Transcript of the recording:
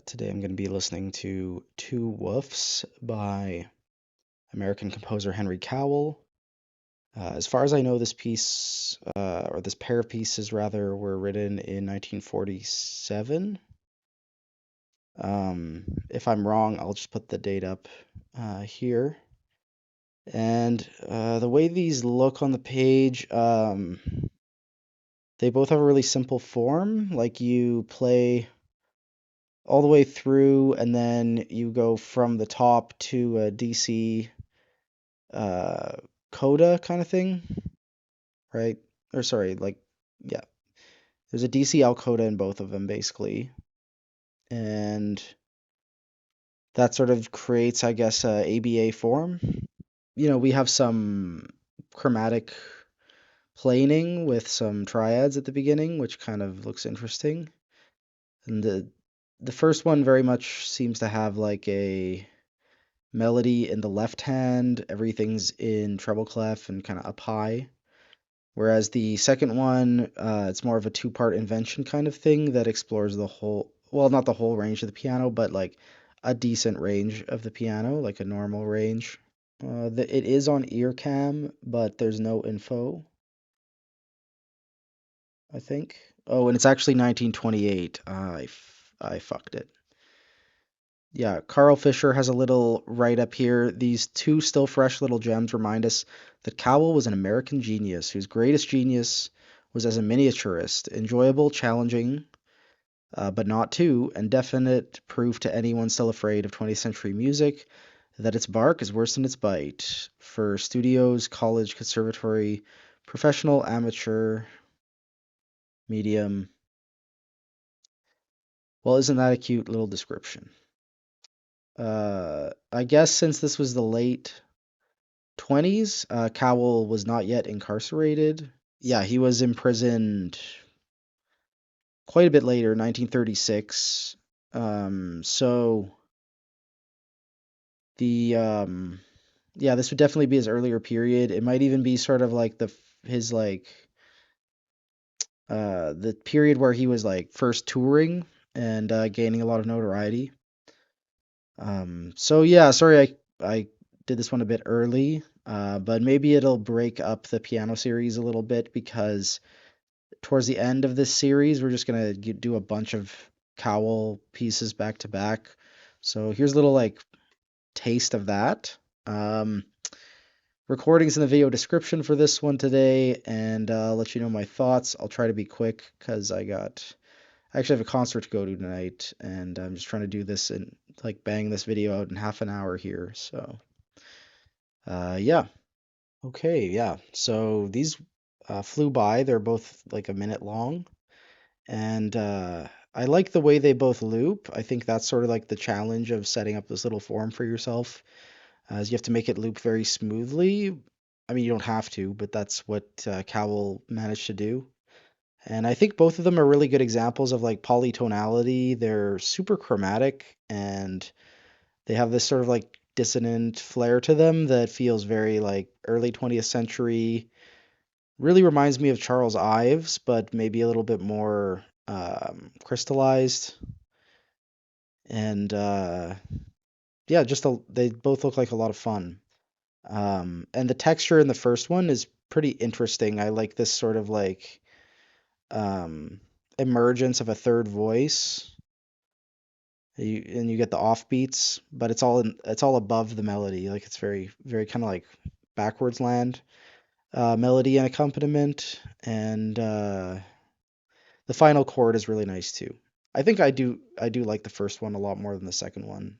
Today I'm going to be listening to Two Woofs by American composer Henry Cowell. As far as I know, this piece, or this pair of pieces rather, were written in 1947. If I'm wrong, I'll just put the date up here. And the way these look on the page, they both have a really simple form. Like you play all the way through, and then you go from the top to a DC uh, coda kind of thing, right? Or sorry, like yeah, there's a DCL coda in both of them basically, and that sort of creates, I guess, a ABA form. We have some chromatic planing with some triads at the beginning, which kind of looks interesting. And the first one very much seems to have like a melody in the left hand, everything's in treble clef and kind of up high. Whereas the second one, it's more of a two-part invention kind of thing that explores the whole, well, not the whole range of the piano, but like a decent range of the piano, like a normal range. It is on ear cam, but there's no info, I think. Oh, and it's actually 1928. I fucked it. Yeah, Carl Fisher has a little write up here. These two still fresh little gems remind us that Cowell was an American genius whose greatest genius was as a miniaturist, enjoyable, challenging, but not too, and definite proof to anyone still afraid of 20th century music that its bark is worse than its bite. For studios, college, conservatory, professional, amateur, medium. Well, isn't that a cute little description? I guess since this was the late 20s, Cowell was not yet incarcerated. Yeah, he was imprisoned quite a bit later, 1936. So the yeah, this would definitely be his earlier period. It might even be sort of like his like the period where he was like first touring and gaining a lot of notoriety. So yeah, sorry I did this one a bit early, but maybe it'll break up the piano series a little bit because towards the end of this series, we're just gonna do a bunch of Cowell pieces back to back. So here's a little like taste of that. Um, Recordings in the video description for this one today, and I'll let you know my thoughts. I'll try to be quick because I actually have a concert to go to tonight, and I'm just trying to do this and like bang this video out in half an hour here. So, yeah. Okay, yeah. So these flew by. They're both like a minute long, and I like the way they both loop. I think that's sort of like the challenge of setting up this little form for yourself, as you have to make it loop very smoothly. I mean, you don't have to, but that's what Cowell managed to do. And I think both of them are really good examples of like polytonality. They're super chromatic and they have this sort of like dissonant flair to them that feels very like early 20th century. Really reminds me of Charles Ives, but maybe a little bit more crystallized. And yeah, they both look like a lot of fun. And the texture in the first one is pretty interesting. I like this sort of like um, emergence of a third voice. And you get the offbeats, but it's all above the melody. Like it's very very kind of like backwards land melody and accompaniment, and the final chord is really nice too. I think I do like the first one a lot more than the second one.